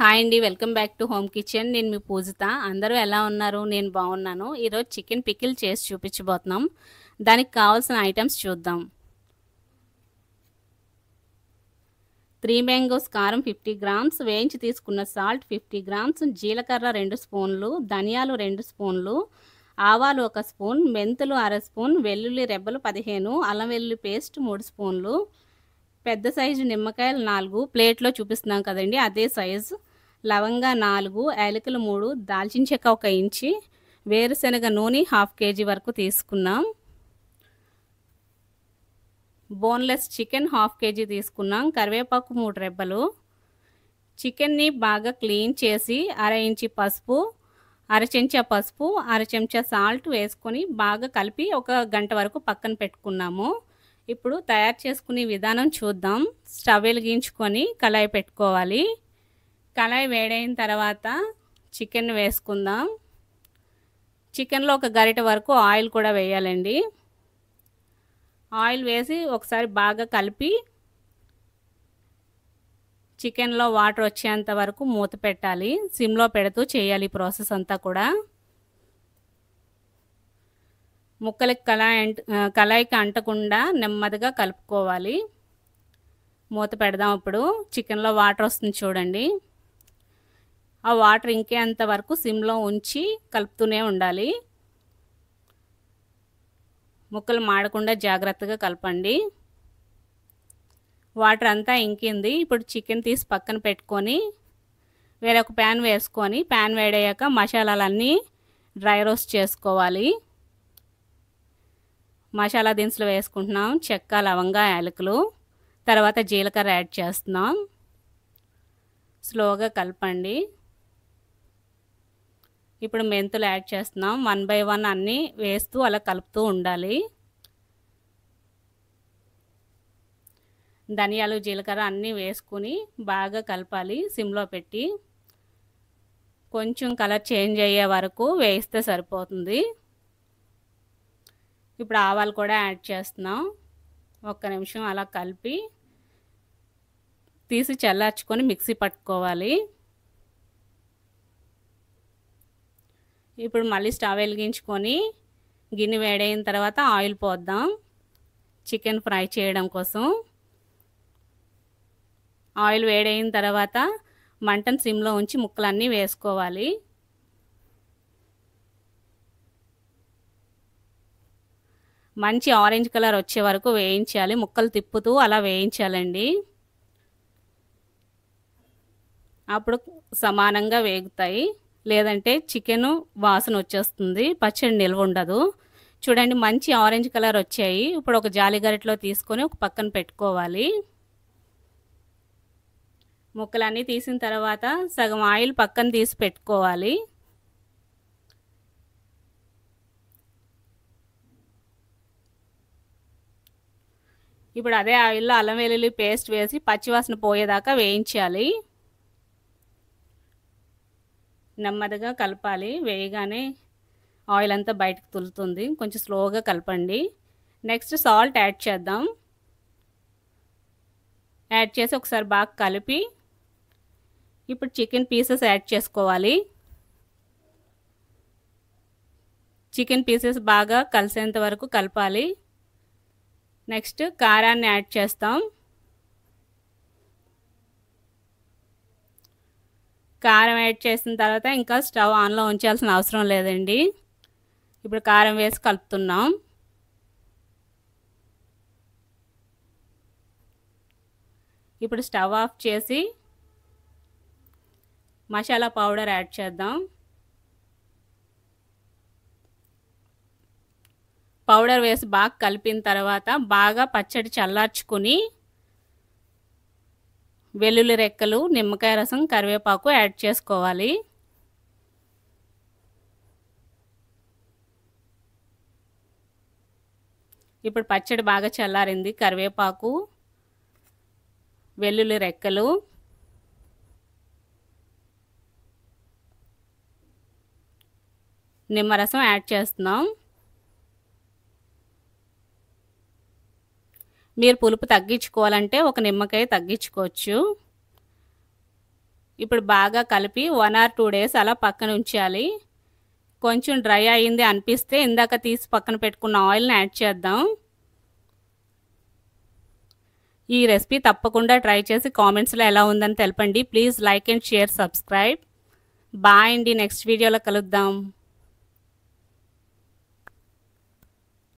Hi అండి. Welcome back to home kitchen. నేను మీ పూజిత. అందరూ ఎలా ఉన్నారు? నేను బాగున్నాను. ఈరోజు చికెన్ పికిల్ చేసి చూపించబోతున్నాం. దానికి కావాల్సిన ఐటమ్స్ చూద్దాం. 3 మ్యాంగోస్ కారం 50 గ్రామ్స్, వేయించి తీసుకున్న సాల్ట్ 50 గ్రామ్స్, జీలకర్ర 2 స్పూన్లు, ధనియాలు 2 స్పూన్లు, ఆవాలు 1 స్పూన్, మెంతులు అర స్పూన్, వెల్లుల్లి రెబ్బలు 15, అల్లం వెల్లుల్లి పేస్ట్ 3 స్పూన్లు, పెద్ద సైజు నిమ్మకాయలు 4, ప్లేట్లో చూపిస్తున్నాం కదండి అదే సైజు, లవంగా 4, యాలకులు 3, దాల్చిన చెక్క 1 ఇంచి, వేరుశనగ నూనె 1/2 kg వరకు తీసుకున్నాం. బోన్లెస్ చికెన్ 1/2 kg తీసుకున్నాం. కరివేపాకు 3 రెబ్బలు. చికెన్ని బాగా క్లీన్ చేసి అర ఇంచి పసుపు, అర చెంచా పసుపు, అర చెంచా సాల్ట్ వేసుకొని బాగా కలిపి 1 గంట వరకు పక్కన పెట్టుకున్నాము. ఇప్పుడు తయారు చేసుకునే విధానం చూద్దాం. స్టవ్ వెలిగించుకొని కళాయి పెట్టుకోవాలి. కళాయి వేడైన తర్వాత చికెన్ వేసుకుందాం. చికెన్లో 1 గరిటె వరకు ఆయిల్ కూడా వేయాలండి. ఆయిల్ వేసి ఒకసారి బాగా కలిపి చికెన్లో వాటర్ వచ్చేంత వరకు మూత పెట్టాలి. సిమ్లో పెడుతూ చేయాలి ఈ ప్రాసెస్ అంతా కూడా. ముక్కలకి కళాయికి అంటకుండా నెమ్మదిగా కలుపుకోవాలి. మూత పెడదాం. ఇప్పుడు చికెన్లో వాటర్ వస్తుంది చూడండి. ఆ వాటర్ ఇంకేంత వరకు సిమ్లో ఉంచి కలుపుతూనే ఉండాలి. ముక్కలు మాడకుండా జాగ్రత్తగా కలపండి. వాటర్ అంతా ఇంకింది. ఇప్పుడు చికెన్ తీసి పక్కన పెట్టుకొని వేరొక ప్యాన్ వేసుకొని, ప్యాన్ వేడయ్యాక మసాలాలన్నీ డ్రై రోస్ట్ చేసుకోవాలి. మసాలా దినుసులు వేసుకుంటున్నాం. చెక్క, లవంగా, యాలకులు, తర్వాత జీలకర్ర యాడ్ చేస్తున్నాం. స్లోగా కలపండి. ఇప్పుడు మెంతులు యాడ్ చేస్తున్నాం. 1 by 1 అన్నీ వేస్తూ అలా కలుపుతూ ఉండాలి. ధనియాలు, జీలకర్ర అన్నీ వేసుకుని బాగా కలపాలి సిమ్లో పెట్టి. కొంచెం కలర్ చేంజ్ అయ్యే వరకు వేయిస్తే సరిపోతుంది. ఇప్పుడు ఆవాలు కూడా యాడ్ చేస్తున్నాం. 1 నిమిషం అలా కలిపి తీసి చల్లార్చుకొని మిక్సీ పట్టుకోవాలి. ఇప్పుడు మళ్ళీ స్టవ్ వెలిగించుకొని గిన్నె వేడైన తర్వాత ఆయిల్ పోద్దాం చికెన్ ఫ్రై చేయడం కోసం. ఆయిల్ వేడైన తర్వాత మంటను సిమ్లో ఉంచి ముక్కలన్నీ వేసుకోవాలి. మంచి ఆరెంజ్ కలర్ వచ్చే వరకు వేయించాలి. ముక్కలు తిప్పుతూ అలా వేయించాలండి. అప్పుడు సమానంగా వేగుతాయి. లేదంటే చికెన్ వాసన వచ్చేస్తుంది, పచ్చడి నిల్వ ఉండదు. చూడండి మంచి ఆరెంజ్ కలర్ వచ్చాయి. ఇప్పుడు ఒక జాలి గరిటెలో తీసుకొని ఒక పక్కన పెట్టుకోవాలి. ముక్కలన్నీ తీసిన తర్వాత సగం ఆయిల్ పక్కన తీసి పెట్టుకోవాలి. ఇప్పుడు అదే ఆయిల్లో అల్లం వెల్లుల్లి పేస్ట్ వేసి పచ్చివాసన పోయేదాకా వేయించాలి. నెమ్మదిగా కలపాలి. వేయగానే ఆయిల్ అంతా బయటకు తులుతుంది. కొంచెం స్లోగా కలపండి. నెక్స్ట్ సాల్ట్ యాడ్ చేద్దాం. యాడ్ చేసి ఒకసారి బాగా కలిపి ఇప్పుడు చికెన్ పీసెస్ యాడ్ చేసుకోవాలి. చికెన్ పీసెస్ బాగా కలిసేంత వరకు కలపాలి. నెక్స్ట్ కారాన్ని యాడ్ చేస్తాం. కారం యాడ్ చేసిన తర్వాత ఇంకా స్టవ్ ఆన్లో ఉంచాల్సిన అవసరం లేదండి. ఇప్పుడు కారం వేసి కలుపుతున్నాం. ఇప్పుడు స్టవ్ ఆఫ్ చేసి మసాలా పౌడర్ యాడ్ చేద్దాం. పౌడర్ వేసి బాగా కలిపిన తర్వాత బాగా పచ్చడి చల్లార్చుకుని వెల్లుల్లి రెక్కలు, నిమ్మకాయ రసం, కరివేపాకు యాడ్ చేసుకోవాలి. ఇప్పుడు పచ్చడి బాగా చల్లారింది. కరివేపాకు, వెల్లుల్లి రెక్కలు, నిమ్మరసం యాడ్ చేస్తున్నాం. మీరు పులుపు తగ్గించుకోవాలంటే 1 నిమ్మకాయ తగ్గించుకోవచ్చు. ఇప్పుడు బాగా కలిపి 1 or 2 డేస్ అలా పక్కన ఉంచాలి. కొంచెం డ్రై అయింది అనిపిస్తే ఇందాక తీసి పక్కన పెట్టుకున్న ఆయిల్ని యాడ్ చేద్దాం. ఈ రెసిపీ తప్పకుండా ట్రై చేసి కామెంట్స్లో ఎలా ఉందని తెలపండి. Please like and share, subscribe. Bye అండి. నెక్స్ట్ వీడియోలో కలుద్దాం.